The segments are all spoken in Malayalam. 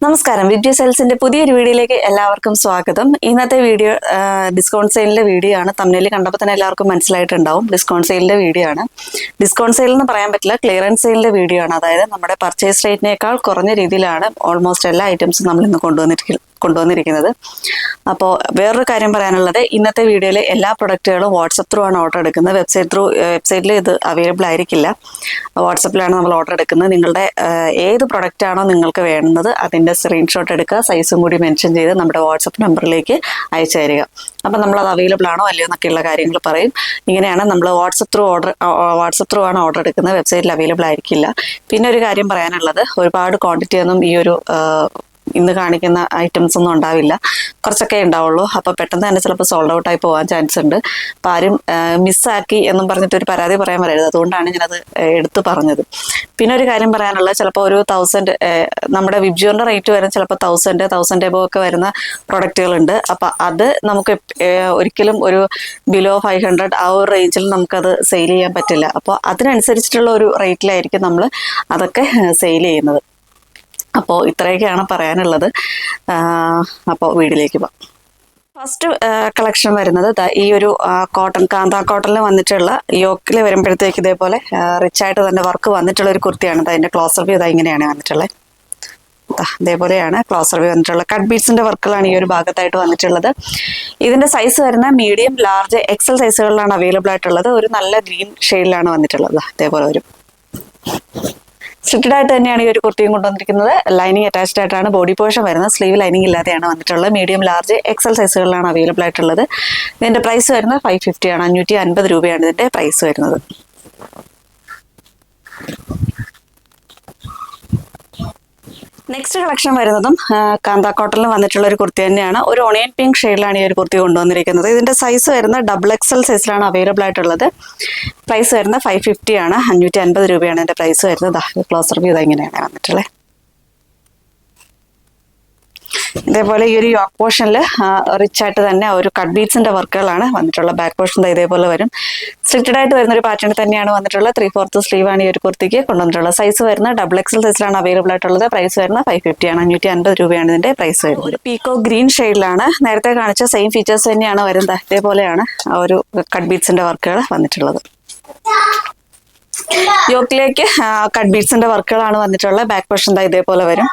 നമസ്കാരം. വിബ്ജി സെയിൽസിന്റെ പുതിയൊരു വീഡിയോയിലേക്ക് എല്ലാവർക്കും സ്വാഗതം. ഇന്നത്തെ വീഡിയോ ഡിസ്കൗണ്ട് സെയിലിന്റെ വീഡിയോ ആണ്. തമ്മിൽ കണ്ടപ്പോൾ തന്നെ എല്ലാവർക്കും മനസ്സിലായിട്ടുണ്ടാവും ഡിസ്കൗണ്ട് സെയിലിന്റെ വീഡിയോ ആണ്. ഡിസ്കൗണ്ട് സെയിൽ എന്ന് പറയാൻ പറ്റില്ല, ക്ലിയറൻസ് സെയിലിന്റെ വീഡിയോ ആണ്. അതായത് നമ്മുടെ പർച്ചേസ് റേറ്റിനേക്കാൾ കുറഞ്ഞ രീതിയിലാണ് ഓൾമോസ്റ്റ് എല്ലാ ഐറ്റംസും നമ്മൾ ഇന്ന് കൊണ്ടുവന്നിരിക്കുന്നത്. അപ്പോൾ വേറൊരു കാര്യം പറയാനുള്ളത്, ഇന്നത്തെ വീഡിയോയിൽ എല്ലാ പ്രൊഡക്റ്റുകളും വാട്സപ്പ് ത്രൂ ആണ് ഓർഡർ എടുക്കുന്നത്. വെബ്സൈറ്റിൽ ഇത് അവൈലബിൾ ആയിരിക്കില്ല. വാട്സപ്പിലാണ് നമ്മൾ ഓർഡർ എടുക്കുന്നത്. നിങ്ങളുടെ ഏത് പ്രൊഡക്റ്റ് ആണോ നിങ്ങൾക്ക് വേണ്ടുന്നത് അതിൻ്റെ സ്ക്രീൻഷോട്ട് എടുക്കുക, സൈസും കൂടി മെൻഷൻ ചെയ്ത് നമ്മുടെ വാട്സപ്പ് നമ്പറിലേക്ക് അയച്ചു തരിക. അപ്പം നമ്മളത് അവൈലബിൾ ആണോ അല്ലയോ എന്നൊക്കെയുള്ള കാര്യങ്ങൾ പറയും. ഇങ്ങനെയാണ് നമ്മൾ വാട്സപ്പ് ത്രൂ ആണ് ഓർഡർ എടുക്കുന്നത്. വെബ്സൈറ്റിൽ അവൈലബിൾ ആയിരിക്കില്ല. പിന്നെ ഒരു കാര്യം പറയാനുള്ളത്, ഒരുപാട് ക്വാണ്ടിറ്റി ഒന്നും ഈ ഒരു ഇന്ന് കാണിക്കുന്ന ഐറ്റംസ് ഒന്നും ഉണ്ടാവില്ല, കുറച്ചൊക്കെ ഉണ്ടാവുള്ളൂ. അപ്പോൾ പെട്ടെന്ന് തന്നെ ചിലപ്പോൾ സോൾഡ് ഔട്ട് ആയി പോകാൻ ചാൻസ് ഉണ്ട്. അപ്പോൾ ആരും മിസ്സാക്കി എന്നും പറഞ്ഞിട്ട് ഒരു പരാതി പറയാൻ വരരുത്. അതുകൊണ്ടാണ് ഞാനത് എടുത്തു പറഞ്ഞത്. പിന്നെ ഒരു കാര്യം പറയാനുള്ളത്, ചിലപ്പോൾ ഒരു 1000 നമ്മുടെ വിബ്ജിയോന്റെ റേറ്റ് വരും, ചിലപ്പോൾ 1000 എബോ ഒക്കെ വരുന്ന പ്രൊഡക്റ്റുകളുണ്ട്. അപ്പം അത് നമുക്ക് ഒരിക്കലും ഒരു ബിലോ 500 ആ ഒരു റേഞ്ചിൽ നമുക്കത് സെയിൽ ചെയ്യാൻ പറ്റില്ല. അപ്പോൾ അതിനനുസരിച്ചിട്ടുള്ള ഒരു റേറ്റിലായിരിക്കും നമ്മൾ അതൊക്കെ സെയിൽ ചെയ്യുന്നത്. അപ്പോൾ ഇത്രയൊക്കെയാണ് പറയാനുള്ളത്. അപ്പോൾ വീഡിയോയിലേക്ക് പോകാം. ഫസ്റ്റ് കളക്ഷൻ വരുന്നത് ഈ ഒരു കോട്ടൺ, കാന്ത കോട്ടണിൽ വന്നിട്ടുള്ള യോക്കിൽ വരുമ്പോഴത്തേക്ക് ഇതേപോലെ റിച്ച് ആയിട്ട് തന്നെ വർക്ക് വന്നിട്ടുള്ള ഒരു കുർത്തിയാണ്. അതിൻ്റെ ക്ലോസർ വ്യൂ ഇങ്ങനെയാണ് വന്നിട്ടുള്ളത്. ഇതേപോലെയാണ് ക്ലോസർ വ്യൂ വന്നിട്ടുള്ളത്. കട്ട് ബീഡ്സിന്റെ വർക്കുകളാണ് ഈ ഒരു ഭാഗത്തായിട്ട് വന്നിട്ടുള്ളത്. ഇതിന്റെ സൈസ് വരുന്ന മീഡിയം, ലാർജ്, എക്സൽ സൈസുകളിലാണ് അവൈലബിൾ ആയിട്ടുള്ളത്. ഒരു നല്ല ഗ്രീൻ ഷെയ്ഡിലാണ് വന്നിട്ടുള്ളത്. ഇതേപോലെ ഒരു സ്ട്രിക്റ്റഡ് ആയിട്ട് തന്നെയാണ് ഈ ഒരു കുർത്തിയും കൊണ്ടുവന്നിരിക്കുന്നത്. ലൈനിങ് അറ്റാച്ച്ഡ് ആയിട്ടാണ് ബോഡി പോർഷൻ വരുന്നത്. സ്ലീവ് ലൈനിങ് ഇല്ലാതെയാണ് വന്നിട്ടുള്ളത്. മീഡിയം, ലാർജ്, എക്സൽ സൈസുകളിലാണ് അവൈലബിൾ ആയിട്ടുള്ളത്. ഇതിന്റെ പ്രൈസ് വരുന്നത് 550 ആണ്. 550 രൂപയാണ് ഇതിന്റെ പ്രൈസ് വരുന്നത്. നെക്സ്റ്റ് കളക്ഷൻ വരുന്നതും കാന്ത കോട്ടണിൽ വന്നിട്ടുള്ള ഒരു കുർത്തി തന്നെയാണ്. ഒരു ഓണിയൻ പിങ്ക് ഷെയ്ഡിലാണ് ഈ ഒരു കുർത്തി കൊണ്ടുവന്നിരിക്കുന്നത്. ഇതിന്റെ സൈസ് വരുന്ന XXL സൈസിലാണ് അവൈലബിൾ ആയിട്ടുള്ളത്. പ്രൈസ് വരുന്നത് 550 ആണ്. 550 രൂപയാണ് ഇതിന്റെ പ്രൈസ് വരുന്നത്. ക്ലോസർ വ്യൂ ഇങ്ങനെയാണ് വന്നിട്ടുള്ളത്. ഇതേപോലെ ഈ ഒരു യോക്ക് പോർഷനിൽ റിച്ച് ആയിട്ട് തന്നെ ഒരു കട്ട് ബീഡ്സിന്റെ വർക്കുകളാണ് വന്നിട്ടുള്ളത്. ബാക്ക് പോർഷൻ ഇതേപോലെ വരും. സ്ട്രിക്റ്റഡ് ആയിട്ട് വരുന്ന ഒരു പാറ്റേൺ തന്നെയാണ് വന്നിട്ടുള്ളത്. 3/4 സ്ലീവ് ആണ് ഈ ഒരു കുർത്തിക്ക് കൊണ്ടുവന്നിട്ടുള്ളത്. സൈസ് വരുന്ന XXL സൈസിലാണ് അവൈലബിൾ ആയിട്ടുള്ളത്. പ്രൈസ് വരുന്ന 550 ആണ്. 550 രൂപയാണ് ഇതിന്റെ പ്രൈസ് വരുന്നത്. ഒരു പീക്കോ ഗ്രീൻ ഷെയ്ഡിലാണ് നേരത്തെ കാണിച്ച സെയിം ഫീച്ചേഴ്സ് തന്നെയാണ് വരുന്നത്. ഇതേപോലെയാണ് ആ ഒരു കട്ട് ബീഡ്സിന്റെ വർക്കുകൾ വന്നിട്ടുള്ളത്. യോക്കിലേക്ക് കട്ട് ബീഡ്സിന്റെ വർക്കുകളാണ് വന്നിട്ടുള്ളത്. ബാക്ക് പോർഷൻ ഇതേപോലെ വരും.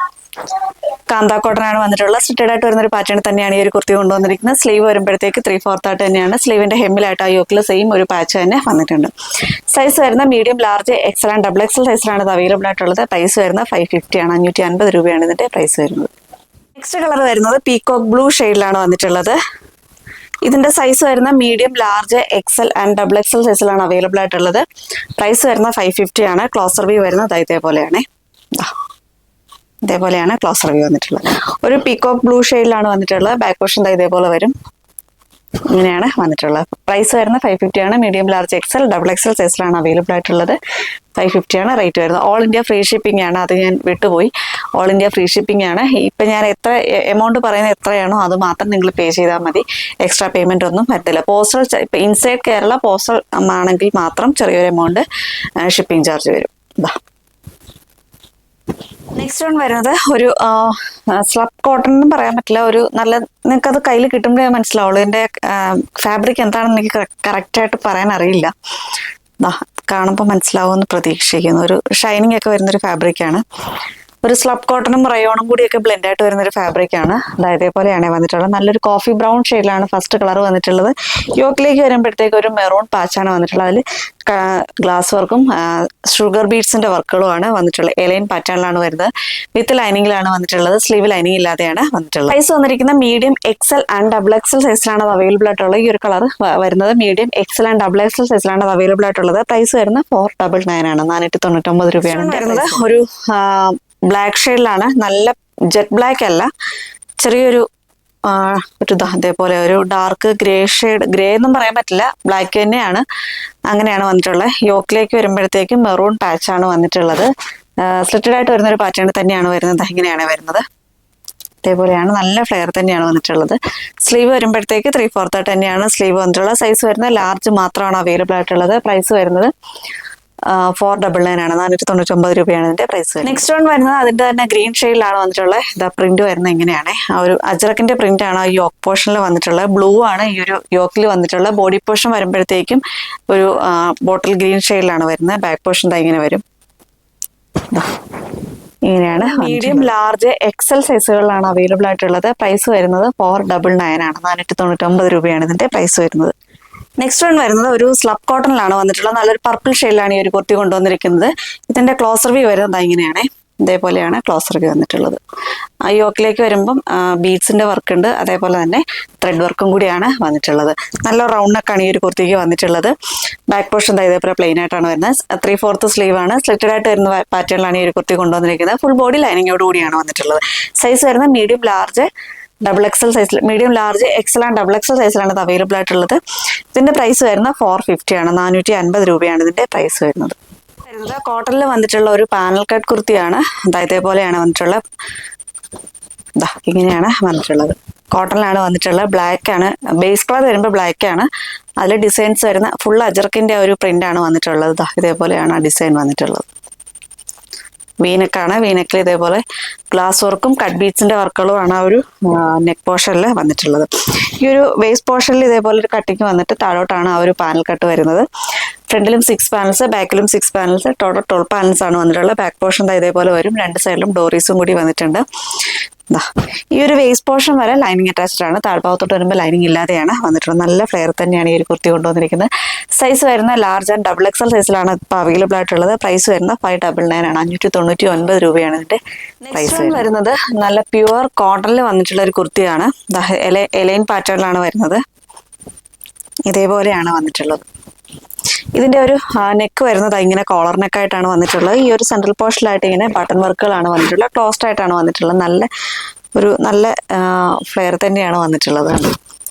കാന്ത കോട്ടൺ ആണ് വന്നിട്ടുള്ളത്. സ്ട്രിക്റ്റഡ് ആയിട്ട് വരുന്ന ഒരു പാറ്റേൺ തന്നെയാണ് ഈ ഒരു കുർത്തി കൊണ്ടുവന്നിരിക്കുന്നത്. സ്ലീവ് വരുമ്പോഴത്തേക്ക് 3/4 ആയിട്ട് തന്നെയാണ്. സ്ലീവിന്റെ ഹെമ്മിലായിട്ട് ആ യോക്കിൽ സെയിം ഒരു പാച്ച് തന്നെ വന്നിട്ടുണ്ട്. സൈസ് വരുന്ന medium, large, XL and XXL സൈസിലാണ് ഇത് അവൈലബിൾ ആയിട്ടുള്ളത്. പ്രൈസ് വരുന്നത് 550 ആണ്. 550 രൂപയാണ് ഇതിന്റെ പ്രൈസ് വരുന്നത്. നെക്സ്റ്റ് കളർ വരുന്നത് പീകോക്ക് ബ്ലൂ ഷെയ്ഡിലാണ് വന്നിട്ടുള്ളത്. ഇതിന്റെ സൈസ് വരുന്ന medium, large, XL and XXL സൈസിലാണ് അവൈലബിൾ ആയിട്ടുള്ളത്. പ്രൈസ് വരുന്ന 550 ആണ്. ക്ലോസർ വ്യൂ വരുന്നത് ഇതേപോലെയാണ് ക്ലോസർ വ്യൂ വന്നിട്ടുള്ളത്. ഒരു പീകോക്ക് ബ്ലൂ ഷെയ്ഡിലാണ് വന്നിട്ടുള്ളത്. ബാക്ക് പോർഷൻ ഇതേപോലെ വരും. ഇങ്ങനെയാണ് വന്നിട്ടുള്ളത്. പ്രൈസ് വരുന്ന 550 ആണ്. മീഡിയം, ലാർജ്, എക്സൽ, XXL സൈസിലാണ് അവൈലബിൾ ആയിട്ടുള്ളത്. 550 ആണ് റേറ്റ് വരുന്നത്. ഓൾ ഇന്ത്യ ഫ്രീ ഷിപ്പിംഗ് ആണ്. അത് ഞാൻ വിട്ടുപോയി. ഓൾ ഇന്ത്യ ഫ്രീ ഷിപ്പിംഗ് ആണ്. ഇപ്പം ഞാൻ എത്ര എമൗണ്ട് പറയുന്നത് എത്രയാണോ അത് മാത്രം നിങ്ങൾ പേ ചെയ്താൽ മതി. എക്സ്ട്രാ പേയ്മെന്റ് ഒന്നും വരത്തില്ല. പോസ്റ്റൽ ഇപ്പം ഇൻസൈഡ് കേരള പോസ്റ്റൽ ആണെങ്കിൽ മാത്രം ചെറിയൊരു എമൗണ്ട് ഷിപ്പിംഗ് ചാർജ് വരും. നെക്സ്റ്റ് വൺ വരുന്നത് ഒരു സ്ലബ് കോട്ടൺ എന്നും പറയാൻ പറ്റില്ല. ഒരു നല്ല, നിങ്ങൾക്കത് കയ്യിൽ കിട്ടുമ്പോഴേ മനസ്സിലാവുള്ളൂ. ഇതിന്റെ ഫാബ്രിക് എന്താണെന്ന് എനിക്ക് കറക്റ്റായിട്ട് പറയാൻ അറിയില്ല. കാണുമ്പോൾ മനസ്സിലാവുമെന്ന് പ്രതീക്ഷിക്കുന്നു. ഒരു ഷൈനിങ് ഒക്കെ വരുന്നൊരു ഫാബ്രിക്കാണ്. ഒരു സ്ലബ് കോട്ടണും റയോണും കൂടിയൊക്കെ ബ്ലെൻഡ് ആയിട്ട് വരുന്നൊരു ഫാബ്രിക്കാണ്. ഇതേപോലെയാണ് വന്നിട്ടുള്ളത്. നല്ലൊരു കോഫി ബ്രൗൺ ഷെയ്ഡിലാണ് ഫസ്റ്റ് കളർ വന്നിട്ടുള്ളത്. യോക്കിലേക്ക് വരുമ്പോഴത്തേക്ക് ഒരു മെറൂൺ പാച്ചാണ് വന്നിട്ടുള്ളത്. അതിൽ ഗ്ലാസ് വർക്കും ഷുഗർ ബീഡ്സിന്റെ വർക്കുകളുമാണ് വന്നിട്ടുള്ളത്. എലൈൻ പാറ്റേണിലാണ് വരുന്നത്. വിത്ത് ലൈനിങ്ങിലാണ് വന്നിട്ടുള്ളത്. സ്ലീവ് ലൈനിങ് ഇല്ലാതെയാണ് വന്നിട്ടുള്ളത്. സൈസ് വന്നിരിക്കുന്ന മീഡിയം, എക്സൽ ആൻഡ് XXL സൈസിലാണ് അത് അവൈലബിൾ ആയിട്ടുള്ളത്. ഈ ഒരു കളർ വരുന്നത് മീഡിയം, എക്സൽ ആൻഡ് XXL സൈസിലാണ് അത് അവൈലബിൾ ആയിട്ടുള്ളത്. പ്രൈസ് വരുന്നത് 499 ആണ്. 499 രൂപയാണ് വരുന്നത്. ഒരു ബ്ലാക്ക് ഷെയ്ഡിലാണ്. നല്ല ജെറ്റ് ബ്ലാക്ക് അല്ല, ചെറിയൊരു അതേപോലെ ഒരു ഡാർക്ക് ഗ്രേ ഷെയ്ഡ്. ഗ്രേ എന്നും പറയാൻ പറ്റില്ല, ബ്ലാക്ക് തന്നെയാണ്. അങ്ങനെയാണ് വന്നിട്ടുള്ളത്. യോക്കിലേക്ക് വരുമ്പോഴത്തേക്കും മെറൂൺ പാച്ചാണ് വന്നിട്ടുള്ളത്. സ്ലിറ്റഡ് ആയിട്ട് വരുന്ന ഒരു പാറ്റേൺ തന്നെയാണ് വരുന്നത്. ഇങ്ങനെയാണ് വരുന്നത്. ഇതേപോലെയാണ്. നല്ല ഫ്ലെയർ തന്നെയാണ് വന്നിട്ടുള്ളത്. സ്ലീവ് വരുമ്പോഴത്തേക്ക് 3/4 തന്നെയാണ് സ്ലീവ് വന്നിട്ടുള്ളത്. സൈസ് വരുന്നത് ലാർജ് മാത്രമാണ് അവൈലബിൾ ആയിട്ടുള്ളത്. പ്രൈസ് വരുന്നത് 499 ആണ്, 499 രൂപയാണ് ഇതിന്റെ പ്രൈസ്. നെക്സ്റ്റ് വൺ വരുന്നത് അതിന്റെ തന്നെ ഗ്രീൻ ഷെയ്ഡിലാണ് വന്നിട്ടുള്ളത്. ഇതാ പ്രിന്റ് വരുന്നത് ഇങ്ങനെയാണ്. ആ ഒരു അജ്രക്കിന്റെ പ്രിന്റ് ആണ് ഈ യോക്ക് പോർഷനിൽ വന്നിട്ടുള്ളത്. ബ്ലൂ ആണ് ഈ ഒരു യോക്കിൽ വന്നിട്ടുള്ളത്. ബോഡി പോർഷൻ വരുമ്പോഴത്തേക്കും ഒരു ബോട്ടിൽ ഗ്രീൻ ഷെയ്ഡിലാണ് വരുന്നത്. ബാക്ക് പോർഷൻ ഇങ്ങനെ വരും. ഇങ്ങനെയാണ്. മീഡിയം, ലാർജ്, എക്സൽ സൈസുകളിലാണ് അവൈലബിൾ ആയിട്ടുള്ളത്. പ്രൈസ് വരുന്നത് 499 ആണ്, 499 രൂപയാണ് ഇതിന്റെ പ്രൈസ് വരുന്നത്. നെക്സ്റ്റ് വൺ വരുന്നത് ഒരു സ്ലബ് കോട്ടണിലാണ് വന്നിട്ടുള്ളത്. നല്ലൊരു പർപ്പിൾ ഷെയ്ഡിലാണ് ഈ ഒരു കുർത്തി കൊണ്ടുവന്നിരിക്കുന്നത്. ഇതിന്റെ ക്ലോസർ വ്യൂ വരുന്നത് ഇങ്ങനെയാണ്. ഇതേപോലെയാണ് ക്ലോസർ വ്യൂ വന്നിട്ടുള്ളത്. ആ യോക്കിലേക്ക് വരുമ്പം ബീഡ്സിന്റെ വർക്ക് ഉണ്ട്, അതേപോലെ തന്നെ ത്രെഡ് വർക്കും കൂടിയാണ് വന്നിട്ടുള്ളത്. നല്ല റൗണ്ട് നെക്കാണ് ഈ ഒരു കുർത്തിക്ക് വന്നിട്ടുള്ളത്. ബാക്ക് പോർഷൻ ഇതേപോലെ പ്ലെയിൻ ആയിട്ടാണ് വരുന്നത്. 3/4 സ്ലീവ് ആണ്. സ്ലിറ്റഡ് ആയിട്ട് വരുന്ന പാറ്റേണിലാണ് ഈ ഒരു കുർത്തി കൊണ്ടുവന്നിരിക്കുന്നത്. ഫുൾ ബോഡി ലൈനിങ്ങോട് കൂടിയാണ് വന്നിട്ടുള്ളത്. സൈസ് വരുന്നത് മീഡിയം, ലാർജ്, ഡബിൾ എക്സൽ സൈസിൽ, medium, large, XL and double XL സൈസിലാണ് ഇത് അവൈലബിൾ ആയിട്ടുള്ളത്. ഇതിന്റെ പ്രൈസ് വരുന്നത് 450 ആണ്, 450 രൂപയാണ് ഇതിന്റെ പ്രൈസ് വരുന്നത്. കോട്ടണിൽ വന്നിട്ടുള്ള ഒരു പാനൽ കട്ട് കുർത്തിയാണ്. ഇതേപോലെയാണ് വന്നിട്ടുള്ളത്. ഇങ്ങനെയാണ് വന്നിട്ടുള്ളത്. കോട്ടണിലാണ് വന്നിട്ടുള്ളത്. ബ്ലാക്ക് ആണ് ബേസ് കളർ വരുമ്പോൾ ബ്ലാക്ക് ആണ്. അതിൽ ഡിസൈൻസ് വരുന്ന ഫുൾ അജർക്കിന്റെ ഒരു പ്രിന്റ് ആണ് വന്നിട്ടുള്ളത്. ഇതേപോലെയാണ് ആ ഡിസൈൻ വന്നിട്ടുള്ളത്. വീനക്കാണ്. വീനക്കിൽ ഇതേപോലെ ഗ്ലാസ് വർക്കും കട്ട് ബീഡ്സിന്റെ വർക്കുകളുമാണ് ആ ഒരു നെക്ക് പോർഷനിൽ വന്നിട്ടുള്ളത്. ഈ ഒരു വേസ്റ്റ് പോർഷനിൽ ഇതേപോലെ ഒരു കട്ടിങ് വന്നിട്ട് താഴോട്ടാണ് ആ ഒരു പാനൽ കട്ട് വരുന്നത്. ഫ്രണ്ടിലും 6 പാനൽസ്, ബാക്കിലും 6 പാനൽസ്, ടോട്ടൽ 12 പാനൽസ് ആണ് വന്നിട്ടുള്ളത്. ബാക്ക് പോർഷൻ ഇതേപോലെ വരും. രണ്ട് സൈഡിലും ഡോറീസും കൂടി വന്നിട്ടുണ്ട്. ഈ ഒരു വേസ്റ്റ് പോർഷൻ വരെ ലൈനിങ് അറ്റാച്ച്ഡ് ആണ്. താഴ്ഭാഗത്തോട്ട് വരുമ്പോൾ ലൈനിങ് ഇല്ലാതെയാണ് വന്നിട്ടുള്ളത്. നല്ല ഫ്ലെയർ തന്നെയാണ് ഈ ഒരു കുർത്തി കൊണ്ടുവന്നിരിക്കുന്നത്. സൈസ് വരുന്ന ലാർജ് ആൻഡ് ഡബിൾ എക്സൽ സൈസിലാണ് ഇപ്പോൾ അവൈലബിൾ ആയിട്ടുള്ളത്. പ്രൈസ് വരുന്നത് 599 ആണ്, 599 രൂപയാണ് ഇതിന്റെ പ്രൈസ് വരുന്നത്. നല്ല പ്യുവർ കോട്ടണിൽ വന്നിട്ടുള്ള ഒരു കുർത്തിയാണ്. എലൈൻ പാറ്റേണിലാണ് വരുന്നത്. ഇതേപോലെയാണ് വന്നിട്ടുള്ളത്. ഇതിന്റെ ഒരു നെക്ക് വരുന്നത് ഇങ്ങനെ കോളർ നെക്കായിട്ടാണ് വന്നിട്ടുള്ളത്. ഈ ഒരു സെൻട്രൽ പോർഷനിലായിട്ട് ഇങ്ങനെ ബട്ടൺ വർക്കുകളാണ് വന്നിട്ടുള്ളത്. ക്ലോസ്ഡ് ആയിട്ടാണ് വന്നിട്ടുള്ളത്. നല്ല ഫ്ലെയർ തന്നെയാണ് വന്നിട്ടുള്ളത്.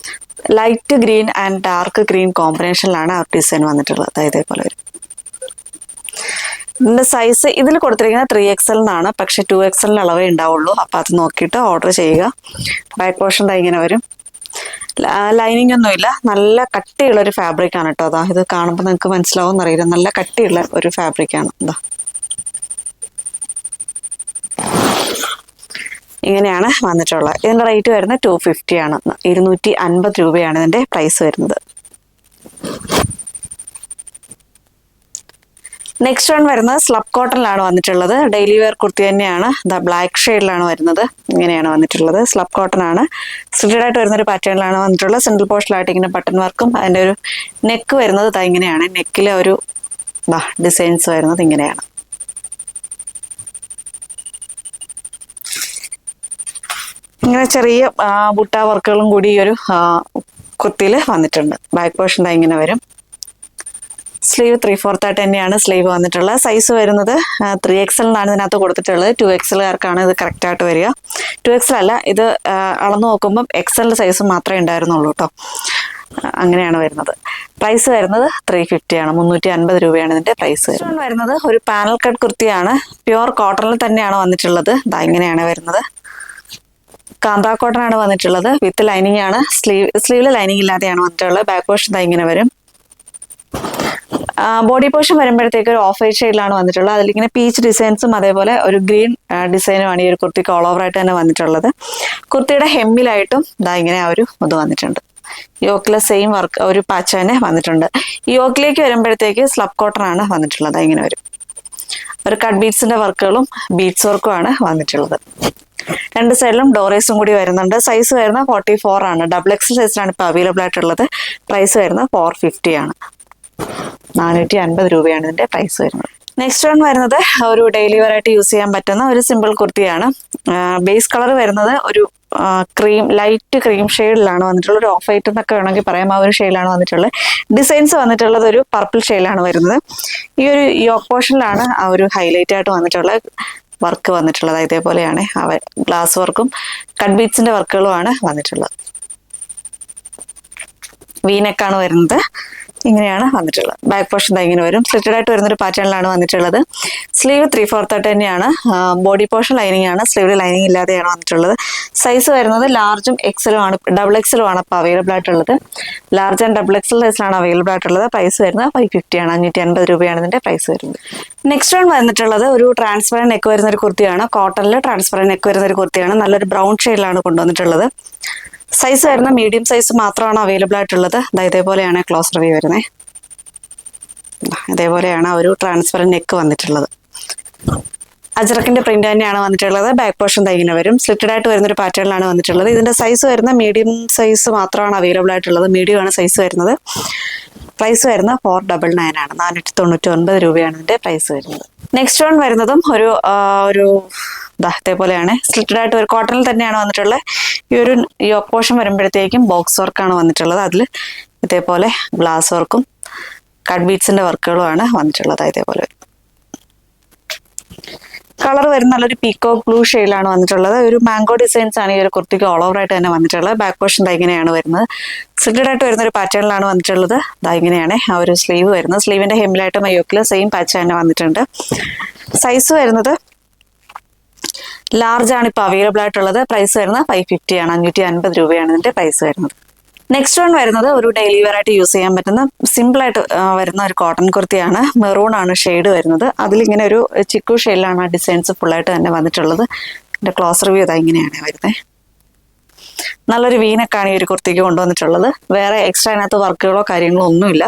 Light green and dark green കോമ്പിനേഷനിലാണ് ആ ഡിസൈൻ വന്നിട്ടുള്ളത്. ഇതേപോലെ വരും. ഇതിന്റെ സൈസ് ഇതിൽ കൊടുത്തിരിക്കുന്നത് 3XL എന്നാണ്. പക്ഷെ 2XL അളവേ ഉണ്ടാവുള്ളൂ. അപ്പൊ അത് നോക്കിയിട്ട് ഓർഡർ ചെയ്യുക. ബാക്ക് പോർഷൻ ഇങ്ങനെ വരും. ലൈനിങ് ഒന്നുമില്ല. നല്ല കട്ടിയുള്ള ഒരു ഫാബ്രിക് ആണ് കേട്ടോ. ഇത് കാണുമ്പോൾ നിങ്ങൾക്ക് മനസ്സിലാവും എന്നറിയില്ല. നല്ല കട്ടിയുള്ള ഒരു ഫാബ്രിക് ആണ്. ഇങ്ങനെയാണ് വന്നിട്ടുള്ളത്. ഇതിന്റെ റേറ്റ് വരുന്നത് 250 ആണ്, 250 രൂപയാണ് ഇതിന്റെ പ്രൈസ് വരുന്നത്. നെക്സ്റ്റ് വൺ വരുന്നത് സ്ലബ് കോട്ടണിലാണ് വന്നിട്ടുള്ളത്. ഡെയിലി വെയർ കുർത്തി തന്നെയാണ്. ബ്ലാക്ക് ഷെയ്ഡിലാണ് വരുന്നത്. ഇങ്ങനെയാണ് വന്നിട്ടുള്ളത്. സ്ലബ് കോട്ടൺ ആണ്. സ്ലിറ്റഡ് ആയിട്ട് വരുന്ന ഒരു പാറ്റേണിലാണ് വന്നിട്ടുള്ളത്. സെൻട്രൽ പോർഷനിലായിട്ട് ഇങ്ങനെ ബട്ടൺ വർക്കും അതിന്റെ ഒരു നെക്ക് വരുന്നത് ഇങ്ങനെയാണ്. നെക്കിലെ ഒരു ഡിസൈൻസ് വരുന്നത് ഇങ്ങനെയാണ്. ഇങ്ങനെ ചെറിയ ബുട്ട വർക്കുകളും കൂടി ഈ ഒരു കുർത്തിയിൽ വന്നിട്ടുണ്ട്. ബാക്ക് പോർഷൻ ഇങ്ങനെ വരും. സ്ലീവ് 3/4 ആയിട്ട് തന്നെയാണ് സ്ലീവ് വന്നിട്ടുള്ളത്. സൈസ് വരുന്നത് 3XL എന്നാണ് ഇതിനകത്ത് കൊടുത്തിട്ടുള്ളത്. 2XLകാർക്കാണ് ഇത് കറക്റ്റ് ആയിട്ട് വരിക. 2XL അല്ല, ഇത് അളന്നു നോക്കുമ്പം XL സൈസ് മാത്രമേ ഉണ്ടായിരുന്നുള്ളൂ കേട്ടോ. അങ്ങനെയാണ് വരുന്നത്. പ്രൈസ് വരുന്നത് 350 ആണ്, 350 രൂപയാണ് ഇതിന്റെ പ്രൈസ് വരുന്നത്. ഒരു പാനൽ കട്ട് കുർത്തിയാണ്. പ്യുവർ കോട്ടണിൽ തന്നെയാണ് വന്നിട്ടുള്ളത്. ഇങ്ങനെയാണ് വരുന്നത്. കാന്താ കോട്ടൺ ആണ് വന്നിട്ടുള്ളത്. വിത്ത് ലൈനിങ് ആണ്. സ്ലീവില് ലൈനിങ് ഇല്ലാതെയാണ് വന്നിട്ടുള്ളത്. ബാക്ക് പോർഷൻ ഇങ്ങനെ വരും. ബോഡി പോർഷൻ വരുമ്പോഴത്തേക്ക് ഒരു ഓഫ് വൈറ്റ് ഷെയ്ഡിലാണ് വന്നിട്ടുള്ളത്. അതിലിങ്ങനെ പീച്ച് ഡിസൈൻസും അതേപോലെ ഒരു ഗ്രീൻ ഡിസൈനുമാണ് ഈ ഒരു കുർത്തിക്ക് ഓൾ ഓവർ ആയിട്ട് തന്നെ വന്നിട്ടുള്ളത്. കുർത്തിയുടെ ഹെമ്മിലായിട്ടും ഇങ്ങനെ ഒരു ഇത് വന്നിട്ടുണ്ട്. യോക്കിലെ സെയിം വർക്ക് ഒരു പാച്ച് തന്നെ വന്നിട്ടുണ്ട്. ഈ യോക്കിലേക്ക് വരുമ്പോഴത്തേക്ക് സ്ലബ് കോട്ടൺ ആണ് വന്നിട്ടുള്ളത്. ഇങ്ങനെ വരും. ഒരു കട്ട് ബീഡ്സിന്റെ വർക്കുകളും ബീഡ്സ് വർക്കും ആണ് വന്നിട്ടുള്ളത്. രണ്ട് സൈഡിലും ഡോറേസും കൂടി വരുന്നുണ്ട്. സൈസ് വരുന്നത് 44 ആണ്. ഡബിൾ എക്സൽ സൈസിലാണ് ഇപ്പോൾ അവൈലബിൾ ആയിട്ടുള്ളത്. പ്രൈസ് വരുന്നത് 450 ആണ്, 450 രൂപയാണ് ഇതിന്റെ പ്രൈസ് വരുന്നത്. നെക്സ്റ്റ് വൺ വരുന്നത് ഒരു ഡെയിലി വെയർ ആയിട്ട് യൂസ് ചെയ്യാൻ പറ്റുന്ന ഒരു സിമ്പിൾ കുർത്തിയാണ്. ബേസ് കളർ വരുന്നത് ഒരു ലൈറ്റ് ക്രീം ഷെയ്ഡിലാണ് വന്നിട്ടുള്ളത്. ഒരു ഓഫ് വൈറ്റ് എന്നൊക്കെ വേണമെങ്കിൽ പറയാം. ആ ഒരു ഷെയ്ഡിലാണ് വന്നിട്ടുള്ളത്. ഡിസൈൻസ് വന്നിട്ടുള്ളത് ഒരു പർപ്പിൾ ഷെയ്ഡിലാണ് വരുന്നത്. ഈ ഒരു യോക്ക് പോർഷനിലാണ് ആ ഒരു ഹൈലൈറ്റ് ആയിട്ട് വന്നിട്ടുള്ള വർക്ക് വന്നിട്ടുള്ളത്. ഇതേപോലെയാണ് ഗ്ലാസ് വർക്കും കട്ട് ബീഡ്സിന്റെ വർക്കുകളുമാണ് വന്നിട്ടുള്ളത്. വീനെക്കാണ് വരുന്നത്. ഇങ്ങനെയാണ് വന്നിട്ടുള്ളത്. ബാക്ക് പോർഷൻ ഇങ്ങനെ വരും. സ്ലിറ്റഡ് ആയിട്ട് വരുന്നൊരു പാറ്റേണിലാണ് വന്നിട്ടുള്ളത്. സ്ലീവ് 3/4 തന്നെയാണ്. ബോഡി പോർഷൻ ലൈനിങ് ആണ്, സ്ലീവിൽ ലൈനിങ് ഇല്ലാതെയാണ് വന്നിട്ടുള്ളത്. സൈസ് വരുന്നത് ലാർജും എക്സലും ആണ്, ഡബിൾ എക്സലും ആണ് ഇപ്പോൾ അവൈലബിൾ ആയിട്ടുള്ളത്. ലാർജ് ആൻഡ് ഡബിൾ എക്സൽ സൈസിലാണ് അവൈലബിൾ ആയിട്ടുള്ളത്. പ്രൈസ് വരുന്നത് 550 ആണ്, 550 രൂപയാണ് ഇതിന്റെ പ്രൈസ് വരുന്നത്. നെക്സ്റ്റ് വൺ വന്നിട്ടുള്ളത് ഒരു ട്രാൻസ്പെറന്റ് നെക്ക് വരുന്ന ഒരു കുർത്തിയാണ്. കോട്ടണിൽ ട്രാൻസ്പെറന്റ് നെക്ക് വരുന്ന ഒരു കുർത്തിയാണ്. നല്ലൊരു ബ്രൗൺ ഷെയ്ഡിലാണ് കൊണ്ടുവന്നിട്ടുള്ളത്. സൈസ് വരുന്ന മീഡിയം സൈസ് മാത്രമാണ് അവൈലബിൾ ആയിട്ടുള്ളത്. ഇതേപോലെയാണ് ക്ലോസ് റിവ്യൂ വരുന്നത്. ഇതേപോലെയാണ് ഒരു ട്രാൻസ്പെറന്റ് നെക്ക് വന്നിട്ടുള്ളത്. അജറക്കിന്റെ പ്രിന്റ് തന്നെയാണ് വന്നിട്ടുള്ളത്. ബാക്ക് പോർഷൻ ഇങ്ങനെ വരും. സ്ലിറ്റഡ് ആയിട്ട് വരുന്നൊരു പാറ്റേണിലാണ് വന്നിട്ടുള്ളത്. ഇതിന്റെ സൈസ് വരുന്ന മീഡിയം സൈസ് മാത്രമാണ് അവൈലബിൾ ആയിട്ടുള്ളത്. മീഡിയം ആണ് സൈസ് വരുന്നത്. പ്രൈസ് വരുന്നത് 499 ആണ്, 499 രൂപയാണ് ഇതിന്റെ പ്രൈസ് വരുന്നത്. നെക്സ്റ്റ് വൺ വരുന്നതും ഒരു ഇതേപോലെയാണ്. സ്ലിറ്റഡ് ആയിട്ട് ഒരു കോട്ടണിൽ തന്നെയാണ് വന്നിട്ടുള്ളത്. ഈ ഒരു യോക്ക് പോർഷൻ വരുമ്പോഴത്തേക്കും ബോക്സ് വർക്കാണ് വന്നിട്ടുള്ളത്. അതിൽ ഇതേപോലെ ഗ്ലാസ് വർക്കും കട്ട് ബീഡ്സിന്റെ വർക്കുകളുമാണ് വന്നിട്ടുള്ളത്. ഇതേപോലെ കളർ വരുന്ന നല്ലൊരു പീക്കോക്ക് ബ്ലൂ ഷെയ്ഡിലാണ് വന്നിട്ടുള്ളത്. ഒരു മാംഗോ ഡിസൈൻസ് ആണ് ഈ ഒരു കുർത്തിക്ക് ഓൾ ഓവർ ആയിട്ട് തന്നെ വന്നിട്ടുള്ളത്. ബാക്ക് പോർഷൻ ഇങ്ങനെയാണ് വരുന്നത്. സ്ലിറ്റഡ് ആയിട്ട് വരുന്ന ഒരു പാറ്റേണിലാണ് വന്നിട്ടുള്ളത്. ഇങ്ങനെയാണ് ആ ഒരു സ്ലീവ് വരുന്നത്. സ്ലീവിന്റെ ഹെമ്മിലായിട്ട് മയോക്കിൽ സെയിം പാച്ച് തന്നെ വന്നിട്ടുണ്ട്. സൈസ് വരുന്നത് ലാർജ് ആണ് ഇപ്പോൾ അവൈലബിൾ ആയിട്ടുള്ളത്. പ്രൈസ് വരുന്നത് 550 ആണ്, 550 രൂപയാണ് ഇതിന്റെ പ്രൈസ് വരുന്നത്. നെക്സ്റ്റ് വൺ വരുന്നത് ഒരു ഡെയിലി വെയർ ആയിട്ട് യൂസ് ചെയ്യാൻ പറ്റുന്ന സിമ്പിൾ ആയിട്ട് വരുന്ന ഒരു കോട്ടൺ കുർത്തിയാണ്. മെറൂൺ ആണ് ഷെയ്ഡ് വരുന്നത്. അതിലിങ്ങനെ ഒരു ചിക്കു ഷെയ്ഡിലാണ് ആ ഡിസൈൻസ് ഫുള്ളായിട്ട് തന്നെ വന്നിട്ടുള്ളത്. എൻ്റെ ക്ലോസ് റിവ്യൂ ഇങ്ങനെയാണ് വരുന്നത്. നല്ലൊരു വീനക്കാണ് ഈ ഒരു കുർത്തിക്ക് കൊണ്ടുവന്നിട്ടുള്ളത്. വേറെ എക്സ്ട്രാ അതിനകത്ത് വർക്കുകളോ കാര്യങ്ങളോ ഒന്നുമില്ല.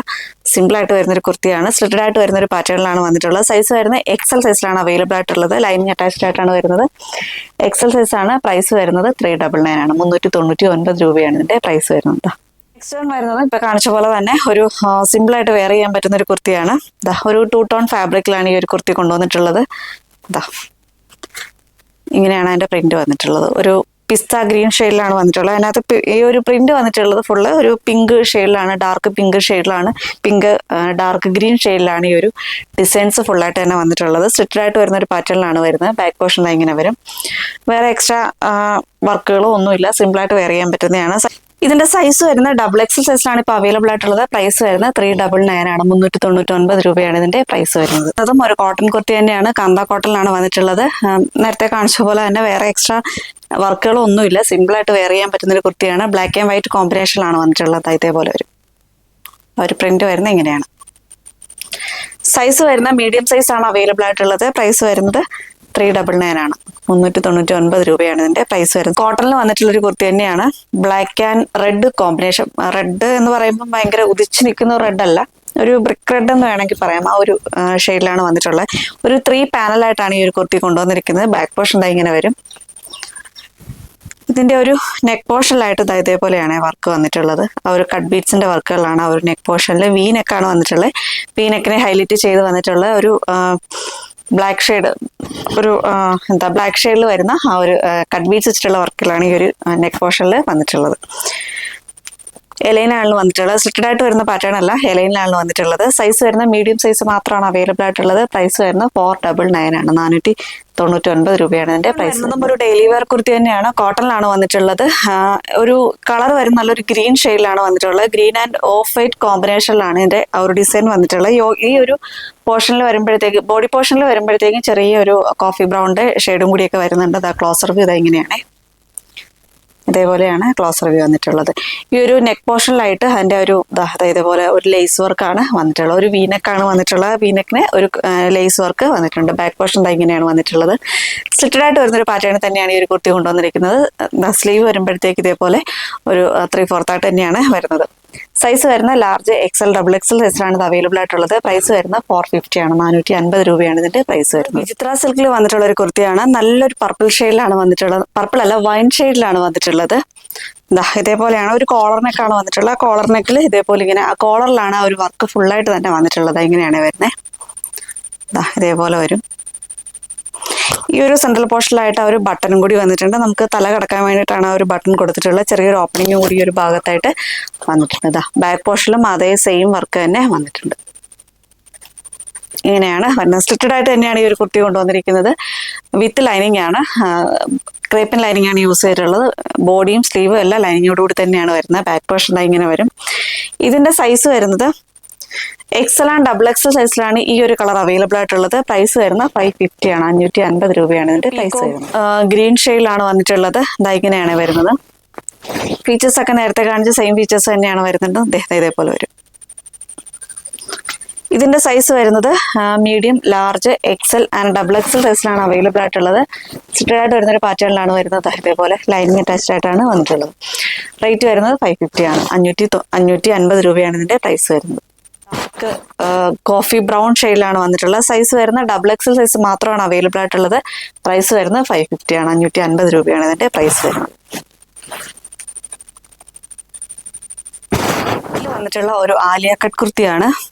സിമ്പിൾ ആയിട്ട് വരുന്നൊരു കുർത്തിയാണ്. സ്ലിറ്റഡ് ആയിട്ട് വരുന്നൊരു പാറ്റേണിലാണ് വന്നിട്ടുള്ളത്. സൈസ് വരുന്നത് എക്സൽ സൈസിലാണ് അവൈലബിൾ ആയിട്ടുള്ളത്. ലൈനിങ് അറ്റാച്ച്ഡ് ആയിട്ടാണ് വരുന്നത്. എക്സൽ സൈസ് ആണ്. പ്രൈസ് വരുന്നത് 399 ആണ്, 399 രൂപയാണ് ഇതിന്റെ പ്രൈസ് വരുന്നത്. നെക്സ്റ്റ് വൺ വരുന്നത് ഇപ്പൊ കാണിച്ച പോലെ തന്നെ ഒരു സിമ്പിൾ ആയിട്ട് വെയർ ചെയ്യാൻ പറ്റുന്ന ഒരു കുർത്തിയാണ്. ഒരു 2 ടോൺ ഫാബ്രിക്കിലാണ് ഈ ഒരു കുർത്തി കൊണ്ടുവന്നിട്ടുള്ളത്. ഇങ്ങനെയാണ് അതിന്റെ പ്രിന്റ് വന്നിട്ടുള്ളത്. ഒരു പിസ്ത ഗ്രീൻ ഷെയ്ഡിലാണ് വന്നിട്ടുള്ളത്. അതിനകത്ത് ഈ ഒരു പ്രിന്റ് വന്നിട്ടുള്ളത് ഫുള്ള് ഒരു പിങ്ക് ഷെയ്ഡിലാണ്, ഡാർക്ക് പിങ്ക് ഷെയ്ഡിലാണ്, ഡാർക്ക് ഗ്രീൻ ഷെയ്ഡിലാണ് ഈ ഒരു ഡിസൈൻസ് ഫുള്ളായിട്ട് തന്നെ വന്നിട്ടുള്ളത്. സ്ലിറ്റഡ് ആയിട്ട് വരുന്ന ഒരു പാറ്റേണിലാണ് വരുന്നത്. ബാക്ക് പോർഷൻ ഇങ്ങനെ വരും. വേറെ എക്സ്ട്രാ വർക്കുകളോ ഒന്നുമില്ല. സിമ്പിളായിട്ട് വെയർ ചെയ്യാൻ പറ്റുന്നതാണ്. ഇതിന്റെ സൈസ് വരുന്ന ഡബിൾ എക്സൽ സൈസിലാണ് ഇപ്പോൾ അവൈലബിൾ ആയിട്ടുള്ളത്. പ്രൈസ് വരുന്നത് 399 ആണ്, 399 രൂപയാണ് ഇതിന്റെ പ്രൈസ് വരുന്നത്. അതും ഒരു കോട്ടൺ കുർത്തി തന്നെയാണ്. കാന്ത കോട്ടണിലാണ് വന്നിട്ടുള്ളത്. നേരത്തെ കാണിച്ച പോലെ തന്നെ വേറെ എക്സ്ട്രാ വർക്കുകളോ ഒന്നുമില്ല. സിമ്പിളായിട്ട് വെയർ ചെയ്യാൻ പറ്റുന്ന ഒരു കുർത്തിയാണ്. ബ്ലാക്ക് ആൻഡ് വൈറ്റ് കോമ്പിനേഷനിലാണ് വന്നിട്ടുള്ളത്. ഇതേപോലെ ഒരു പ്രിന്റ് വരുന്നത് ഇങ്ങനെയാണ്. സൈസ് വരുന്ന മീഡിയം സൈസ് ആണ് അവൈലബിൾ ആയിട്ടുള്ളത്. പ്രൈസ് വരുന്നത് 399 ആണ്, 399 രൂപയാണ് ഇതിന്റെ പ്രൈസ് വരുന്നത്. കോട്ടണിൽ വന്നിട്ടുള്ള ഒരു കുർത്തി തന്നെയാണ്. Black and red combination. Red എന്ന് പറയുമ്പോൾ ഭയങ്കര ഉദിച്ചു നിൽക്കുന്ന റെഡ് അല്ല, ഒരു ബ്രിക്ക് റെഡ് എന്ന് വേണമെങ്കിൽ പറയാം. ആ ഒരു ഷെയ്ഡിലാണ് വന്നിട്ടുള്ളത്. ഒരു 3 പാനലായിട്ടാണ് ഈ ഒരു കുർത്തി കൊണ്ടുവന്നിരിക്കുന്നത്. ബാക്ക് പോർഷൻ ഇങ്ങനെ വരും. ഇതിന്റെ ഒരു നെക്ക് പോർഷനിലായിട്ട് ഇതേപോലെയാണ് വർക്ക് വന്നിട്ടുള്ളത്. ആ ഒരു കട്ട് ബീഡ്സിന്റെ വർക്കുകളാണ് ആ ഒരു നെക്ക് പോർഷനിൽ. വി നെക്കാണ് വന്നിട്ടുള്ളത്. വി നെക്കിനെ ഹൈലൈറ്റ് ചെയ്ത് വന്നിട്ടുള്ള ഒരു ബ്ലാക്ക് ഷെയ്ഡ്, ബ്ലാക്ക് ഷെയ്ഡിൽ വരുന്ന ആ ഒരു കട്ട് ബീഡ്സ് വെച്ചിട്ടുള്ള വർക്കുകളാണ് ഈ ഒരു നെക്ക് പോർഷനിൽ വന്നിട്ടുള്ളത്. എലൈനാണ് വന്നിട്ടുള്ളത്. സ്ലിറ്റഡ് ആയിട്ട് വരുന്ന പാറ്റേൺ അല്ല, എലൈനിലാണ് വന്നിട്ടുള്ളത്. സൈസ് വരുന്ന മീഡിയം സൈസ് മാത്രമാണ് അവൈലബിൾ ആയിട്ടുള്ളത്. പ്രൈസ് വരുന്നത് 499 ആണ്, 499 രൂപയാണ് ഇതിന്റെ പ്രൈസ്. ഒരു ഡെയിലി വെയർ കുർത്തി തന്നെയാണ്. കോട്ടണിലാണ് വന്നിട്ടുള്ളത്. ഒരു കളർ വരുന്ന നല്ലൊരു ഗ്രീൻ ഷെയ്ഡിലാണ് വന്നിട്ടുള്ളത്. ഗ്രീൻ ആൻഡ് ഓഫ് വൈറ്റ് കോമ്പിനേഷനിലാണ് ഇതിന്റെ ആ ഒരു ഡിസൈൻ വന്നിട്ടുള്ളത്. ഈ ഒരു പോർഷനിൽ വരുമ്പോഴത്തേക്ക്, ബോഡി പോർഷനിൽ വരുമ്പോഴത്തേക്കും ചെറിയൊരു കോഫി ബ്രൗണിന്റെ ഷെയ്ഡും കൂടിയൊക്കെ വരുന്നുണ്ട്. ക്ലോസ് റിവ്യൂ ഇങ്ങനെയാണ്. ഇതേപോലെയാണ് ക്ലോസ് റിവ്യൂ വന്നിട്ടുള്ളത്. ഈ ഒരു നെക്ക് പോർഷനിലായിട്ട് അതിന്റെ ഒരു ഇതേപോലെ ഒരു ലേസ് വർക്കാണ് വന്നിട്ടുള്ളത്. ഒരു വീനെക്കാണ് വന്നിട്ടുള്ളത്. വീനെക്കിന് ഒരു ലേസ് വർക്ക് വന്നിട്ടുണ്ട്. ബാക്ക് പോർഷൻ ഇങ്ങനെയാണ് വന്നിട്ടുള്ളത്. സ്ലിറ്റഡ് ആയിട്ട് വരുന്നൊരു പാറ്റേൺ തന്നെയാണ് ഈ ഒരു കുർത്തി കൊണ്ടുവന്നിരിക്കുന്നത്. സ്ലീവ് വരുമ്പോഴത്തേക്ക് ഇതേപോലെ ഒരു 3/4 ആയിട്ട് തന്നെയാണ് വരുന്നത്. സൈസ് വരുന്ന ലാർജ് എക്സൽ ഡബിൾ എക്സൽ സൈസിലാണ് ഇത് അവൈലബിൾ ആയിട്ടുള്ളത്. പ്രൈസ് വരുന്നത് 450 ആണ്, 450 രൂപയാണ് ഇതിന്റെ പ്രൈസ് വരുന്നത്. വിചിത്ര സിൽക്കിൽ വന്നിട്ടുള്ള ഒരു കുർത്തിയാണ്. നല്ലൊരു പർപ്പിൾ ഷെയ്ഡിലാണ് വന്നിട്ടുള്ളത്. പർപ്പിൾ അല്ല, വൈൻ ഷെയ്ഡിലാണ് വന്നിട്ടുള്ളത്. ഇതേപോലെയാണ് ഒരു കോളർ നെക്കാണ് വന്നിട്ടുള്ളത്. കോളർ നെക്കിൽ ഇതേപോലെ ഇങ്ങനെ ആ കോളറിലാണ് ആ ഒരു വർക്ക് ഫുള്ളായിട്ട് തന്നെ വന്നിട്ടുള്ളത്. ഇങ്ങനെയാണ് വരുന്നത്. ഇതേപോലെ വരും. ഈ ഒരു സെൻട്രൽ പോർഷനിലായിട്ട് ആ ഒരു ബട്ടണും കൂടി വന്നിട്ടുണ്ട്. നമുക്ക് തല കിടക്കാൻ വേണ്ടിയിട്ടാണ് ആ ഒരു ബട്ടൺ കൊടുത്തിട്ടുള്ളത്. ചെറിയൊരു ഓപ്പണിംഗ് കൂടി ഒരു ഭാഗത്തായിട്ട് വന്നിട്ടുണ്ട്. ബാക്ക് പോർഷനിലും അതേ സെയിം വർക്ക് തന്നെ വന്നിട്ടുണ്ട്. ഇങ്ങനെയാണ് വരുന്നത്. സ്ലിറ്റഡ് ആയിട്ട് തന്നെയാണ് ഈ ഒരു കുർത്തി കൊണ്ടുവന്നിരിക്കുന്നത്. വിത്ത് ലൈനിങ് ആണ്. ക്രേപ്പിൻ ലൈനിങ് ആണ് യൂസ് ചെയ്തിട്ടുള്ളത്. ബോഡിയും സ്ലീവും എല്ലാം ലൈനിങ്ങോട് കൂടി തന്നെയാണ് വരുന്നത്. ബാക്ക് പോർഷൻ ഇങ്ങനെ വരും. ഇതിന്റെ സൈസ് വരുന്നത് എക്സൽ ആൻഡ് ഡബിൾ എക്സൽ സൈസിലാണ് ഈ ഒരു കളർ അവൈലബിൾ ആയിട്ടുള്ളത്. പ്രൈസ് വരുന്നത് 550 ആണ്. 550 രൂപയാണ് ഇതിന്റെ പ്രൈസ് വരുന്നത്. ഗ്രീൻ ഷെയ്ഡിലാണ് വന്നിട്ടുള്ളത്. ഇങ്ങനെയാണ് വരുന്നത്. ഫീച്ചേഴ്സ് ഒക്കെ നേരത്തെ കാണിച്ച സെയിം ഫീച്ചേഴ്സ് തന്നെയാണ് വരുന്നത്. ഇതേപോലെ വരും. ഇതിന്റെ സൈസ് വരുന്നത് medium, large, XL and double XL സൈസിലാണ് അവൈലബിൾ ആയിട്ടുള്ളത്. സ്റ്റിറ്റഡ് ആയിട്ട് വരുന്നൊരു പാറ്റേണിലാണ് വരുന്നത്. ഇതേപോലെ ലൈനിങ് അറ്റാച്ച്ഡ് ആയിട്ടാണ് വന്നിട്ടുള്ളത്. റേറ്റ് വരുന്നത് 550 ആണ്. 550 രൂപയാണ് ഇതിന്റെ പ്രൈസ് വരുന്നത്. കോഫി ബ്രൗൺ ഷെയ്ഡിലാണ് വന്നിട്ടുള്ളത്. സൈസ് വരുന്ന ഡബിൾ എക്സൽ സൈസ് മാത്രമാണ് അവൈലബിൾ ആയിട്ടുള്ളത്. പ്രൈസ് വരുന്നത് 550 ആണ്. 550 രൂപയാണ് ഇതിന്റെ പ്രൈസ് വരുന്നത്. വന്നിട്ടുള്ള ഒരു ആലിയ കട്ട് കുർത്തിയാണ്.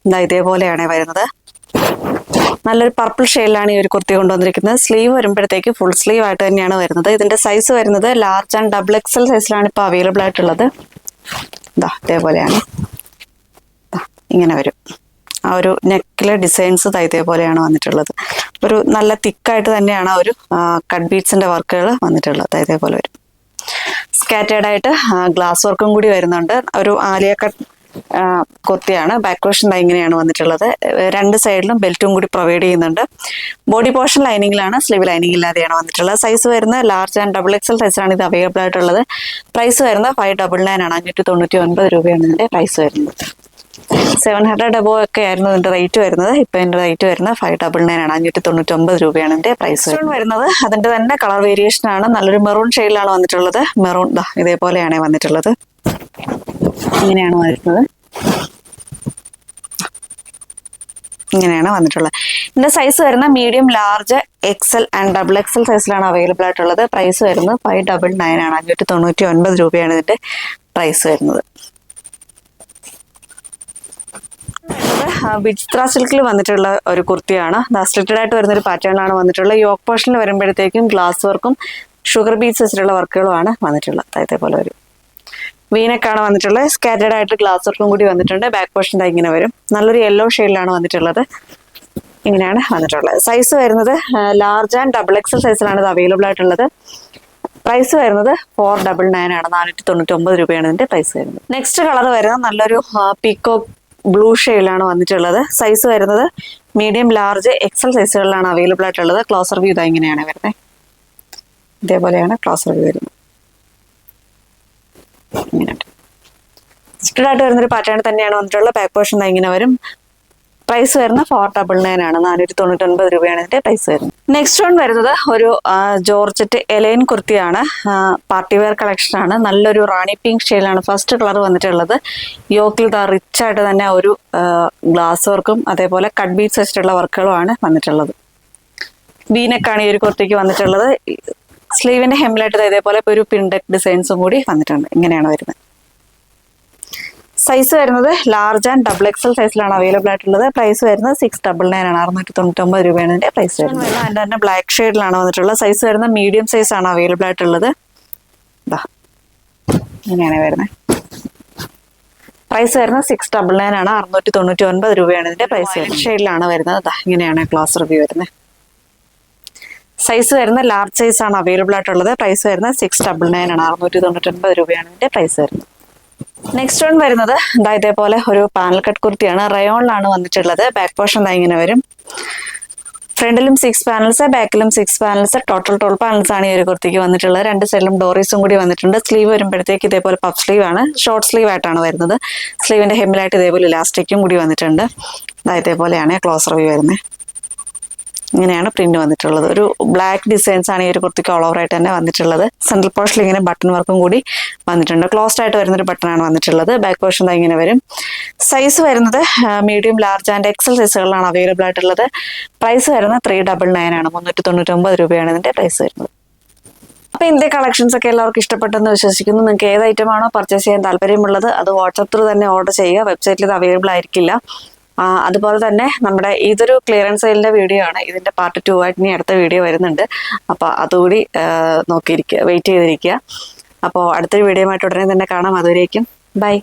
ഇതേപോലെയാണ് വരുന്നത്. നല്ലൊരു പർപ്പിൾ ഷെയ്ഡിലാണ് ഈ ഒരു കുർത്തി കൊണ്ടുവന്നിരിക്കുന്നത്. സ്ലീവ് വരുമ്പോഴത്തേക്ക് ഫുൾ സ്ലീവ് ആയിട്ട് തന്നെയാണ് വരുന്നത്. ഇതിന്റെ സൈസ് വരുന്നത് ലാർജ് ആൻഡ് ഡബിൾ എക്സൽ സൈസിലാണ് ഇപ്പോൾ അവൈലബിൾ ആയിട്ടുള്ളത്. ഇതേപോലെയാണ്. ഇങ്ങനെ വരും. ആ ഒരു നെക്കിലെ ഡിസൈൻസ് ഇതേപോലെയാണ് വന്നിട്ടുള്ളത്. ഒരു നല്ല തിക്കായിട്ട് തന്നെയാണ് ഒരു കട്ട് ബീഡ്സിന്റെ വർക്കുകൾ വന്നിട്ടുള്ളത്. ഇതേപോലെ വരും. സ്കാറ്റേർഡ് ആയിട്ട് ഗ്ലാസ് വർക്കും കൂടി വരുന്നുണ്ട്. ഒരു ആലിയ കട്ട് കുർത്തിയാണ്. ബാക്ക് പോർഷൻ ഇങ്ങനെയാണ് വന്നിട്ടുള്ളത്. രണ്ട് സൈഡിലും ബെൽറ്റും കൂടി പ്രൊവൈഡ് ചെയ്യുന്നുണ്ട്. ബോഡി പോർഷൻ ലൈനിങ്ങിലാണ്, സ്ലീവ് ലൈനിങ് ഇല്ലാതെയാണ് വന്നിട്ടുള്ളത്. സൈസ് വരുന്ന ലാർജ് ആൻഡ് ഡബിൾ എക്സൽ സൈസാണ് ഇത് അവൈലബിൾ ആയിട്ടുള്ളത്. പ്രൈസ് വരുന്നത് 599 ആണ്. 599 രൂപയാണ് ഇതിന്റെ പ്രൈസ് വരുന്നത്. 700 അബോ ഒക്കെ ആയിരുന്നു ഇതിന്റെ റേറ്റ് വരുന്നത്. ഇപ്പൊ ഇതിന്റെ റേറ്റ് വരുന്നത് 599 ആണ്. 599 രൂപയാണ് ഇതിന്റെ പ്രൈസ് വരുന്നത്. അതിന്റെ തന്നെ കളർ വേരിയേഷൻ ആണ്. നല്ലൊരു മെറൂൺ ഷെയ്ഡിലാണ് വന്നിട്ടുള്ളത്. മെറൂൺ ഇതേപോലെയാണ് വന്നിട്ടുള്ളത്. ഇങ്ങനെയാണ് വരുന്നത്. ഇങ്ങനെയാണ് വന്നിട്ടുള്ളത്. ഇതിന്റെ സൈസ് വരുന്ന medium, large, XL and double XL സൈസിലാണ് അവൈലബിൾ ആയിട്ടുള്ളത്. പ്രൈസ് വരുന്നത് 599 ആണ്. 599 രൂപയാണ് ഇതിന്റെ പ്രൈസ് വരുന്നത്. വിചിത്ര സിൽക്കിൽ വന്നിട്ടുള്ള ഒരു കുർത്തിയാണ്. സ്ലിറ്റഡ് ആയിട്ട് വരുന്ന ഒരു പാറ്റേണിലാണ് വന്നിട്ടുള്ളത്. യോക്ക് പോർഷനിൽ വരുമ്പോഴത്തേക്കും ഗ്ലാസ് വർക്കും ഷുഗർ ബീഡ്സ് വെച്ചിട്ടുള്ള വർക്കുകളുമാണ് വന്നിട്ടുള്ളത്. ഇതേപോലെ വരും. വീനക്കാണ് വന്നിട്ടുള്ളത്. സ്കാറ്റേർഡ് ആയിട്ട് ഗ്ലാസ് വർക്കും കൂടി വന്നിട്ടുണ്ട്. ബാക്ക് പോർഷൻ ഇങ്ങനെ വരും. നല്ലൊരു യെല്ലോ ഷെയ്ഡിലാണ് വന്നിട്ടുള്ളത്. ഇങ്ങനെയാണ് വന്നിട്ടുള്ളത്. സൈസ് വരുന്നത് ലാർജ് ആൻഡ് ഡബിൾ എക്സൽ സൈസിലാണ് ഇത് അവൈലബിൾ ആയിട്ടുള്ളത്. പ്രൈസ് വരുന്നത് 499 ആണ്. 499 രൂപയാണ് ഇതിന്റെ പ്രൈസ് വരുന്നത്. നെക്സ്റ്റ് കളർ വരുന്നത് നല്ലൊരു പീക്കോക്ക് ബ്ലൂ ഷെയ്ഡിലാണ് വന്നിട്ടുള്ളത്. സൈസ് വരുന്നത് മീഡിയം, ലാർജ്, എക്സൽ സൈസുകളിലാണ് അവൈലബിൾ ആയിട്ടുള്ളത്. ക്ലോസർ വ്യൂ ഇങ്ങനെയാണ് വരുന്നത്. ഇതേപോലെയാണ് ക്ലോസർ വ്യൂ വരുന്നത്. ഇങ്ങനെ സ്റ്റിറ്റഡ് ആയിട്ട് വരുന്നൊരു പാറ്റേൺ തന്നെയാണ് വന്നിട്ടുള്ളത്. ബാക്ക് പോർഷൻ ഇങ്ങനെ വരും. പ്രൈസ് വരുന്നത് 499 ആണ്. 499 രൂപയാണ് ഇതിന്റെ പ്രൈസ് വരുന്നത്. നെക്സ്റ്റ് വൺ വരുന്നത് ഒരു ജോർജറ്റ് എലൈൻ കുർത്തിയാണ്. പാർട്ടി വെയർ കളക്ഷൻ ആണ്. നല്ലൊരു റാണി പിങ്ക് ഷെയ്ഡിലാണ് ഫസ്റ്റ് കളർ വന്നിട്ടുള്ളത്. യോക്കിൽ റിച്ച് ആയിട്ട് തന്നെ ഒരു ഗ്ലാസ് വർക്കും അതേപോലെ കട്ട് ബീഡ്സ് വെച്ചിട്ടുള്ള വർക്കുകളുമാണ് വന്നിട്ടുള്ളത്. വീനക്കാണ് ഈ ഒരു കുർത്തിക്ക് വന്നിട്ടുള്ളത്. സ്ലീവിന്റെ ഹെമ്മിലായിട്ട് ഇതേപോലെ ഒരു പിൻഡെക് ഡിസൈൻസും കൂടി വന്നിട്ടുണ്ട്. ഇങ്ങനെയാണ് വരുന്നത്. സൈസ് വരുന്നത് ലാർജ് ആൻഡ് ഡബിൾ എക്സൽ സൈസിലാണ് അവൈലബിൾ ആയിട്ടുള്ളത്. പ്രൈസ് വരുന്നത് 699 ആണ്. 699 രൂപയാണ് ഇതിന്റെ പ്രൈസ് വരുന്നത്. അതിന്റെ തന്നെ ബ്ലാക്ക് ഷെയ്ഡിലാണ് വന്നിട്ടുള്ളത്. സൈസ് വരുന്നത് മീഡിയം സൈസ് ആണ് അവൈലബിൾ ആയിട്ടുള്ളത്. ഇങ്ങനെയാണ് വരുന്നത്. പ്രൈസ് വരുന്നത് 699 ആണ്. 699 രൂപയാണ് ഇതിന്റെ പ്രൈസ് വരുന്നത്. ഷെയ്ഡിലാണ് വരുന്നത്. ഇങ്ങനെയാണ് ക്ലാസ് റിവ്യൂ വരുന്നത്. സൈസ് വരുന്ന ലാർജ് സൈസ് ആണ് അവൈലബിൾ ആയിട്ടുള്ളത്. പ്രൈസ് വരുന്നത് 699 ആണ്. 699 രൂപയാണ് ഇതിന്റെ പ്രൈസ് വരുന്നത്. നെക്സ്റ്റ് വൺ വരുന്നത് ഇതേപോലെ ഒരു പാനൽ കട്ട് കുർത്തിയാണ്. റയോണിലാണ് വന്നിട്ടുള്ളത്. ബാക്ക് പോർഷൻ ഇങ്ങനെ വരും. ഫ്രണ്ടിലും 6 പാനൽസ്, ബാക്കിലും 6 പാനൽസ്, ടോട്ടൽ 12 പാനൽസ് ആണ് ഈ ഒരു കുർത്തിക്ക് വന്നിട്ടുള്ളത്. രണ്ട് സൈഡിലും ഡോറീസും കൂടി വന്നിട്ടുണ്ട്. സ്ലീവ് വരുമ്പോഴത്തേക്ക് ഇതേപോലെ പഫ് സ്ലീവ് ആണ്. ഷോർട്ട് സ്ലീവ് ആയിട്ടാണ് വരുന്നത്. സ്ലീവിന്റെ ഹെമ്മിലായിട്ട് ഇതേപോലെ ഇലാസ്റ്റിക്കും കൂടി വന്നിട്ടുണ്ട്. ഇതേപോലെയാണ് ക്ലോസർ വ്യൂ വരുന്നത്. ഇങ്ങനെയാണ് പ്രിന്റ് വന്നിട്ടുള്ളത്. ഒരു ബ്ലാക്ക് ഡിസൈൻസ് ആണ് ഈ ഒരു കുർത്തിക്ക് ഓൾ ഓവർ ആയിട്ട് തന്നെ വന്നിട്ടുള്ളത്. സെൻട്രൽ പോർഷനിൽ ഇങ്ങനെ ബട്ടൺ വർക്കും കൂടി വന്നിട്ടുണ്ട്. ക്ലോസ്ഡ് ആയിട്ട് വരുന്നൊരു ബട്ടൺ ആണ് വന്നിട്ടുള്ളത്. ബാക്ക് പോർഷൻ ഇങ്ങനെ വരും. സൈസ് വരുന്നത് മീഡിയം, ലാർജ് ആൻഡ് എക്സൽ സൈസുകളിലാണ് അവൈലബിൾ ആയിട്ടുള്ളത്. പ്രൈസ് വരുന്നത് 399 ആണ്. 399 രൂപയാണ് ഇതിന്റെ പ്രൈസ് വരുന്നത്. അപ്പൊ ഇതിന്റെ കളക്ഷൻസ് ഒക്കെ എല്ലാവർക്കും ഇഷ്ടപ്പെട്ടെന്ന് വിശ്വസിക്കുന്നു. നിങ്ങൾക്ക് ഏത് ഐറ്റമാണോ പർച്ചേസ് ചെയ്യാൻ താല്പര്യമുള്ളത് അത് വാട്സാപ്പ് ത്രൂ തന്നെ ഓർഡർ ചെയ്യുക. വെബ്സൈറ്റിൽ ഇത് അവൈലബിൾ ആയിരിക്കില്ല. അതുപോലെ തന്നെ നമ്മുടെ ഇതൊരു ക്ലിയറൻസ് സെയിലിന്റെ വീഡിയോ ആണ്. ഇതിന്റെ പാർട്ട് 2 ആയിട്ട് ഇനി അടുത്ത വീഡിയോ വരുന്നുണ്ട്. അപ്പൊ അതുകൂടി നോക്കിയിരിക്കുക, വെയിറ്റ് ചെയ്തിരിക്കുക. അപ്പോൾ അടുത്തൊരു വീഡിയോ ആയിട്ട് ഉടനെ തന്നെ കാണാം. അതുവരേക്കും ബൈ.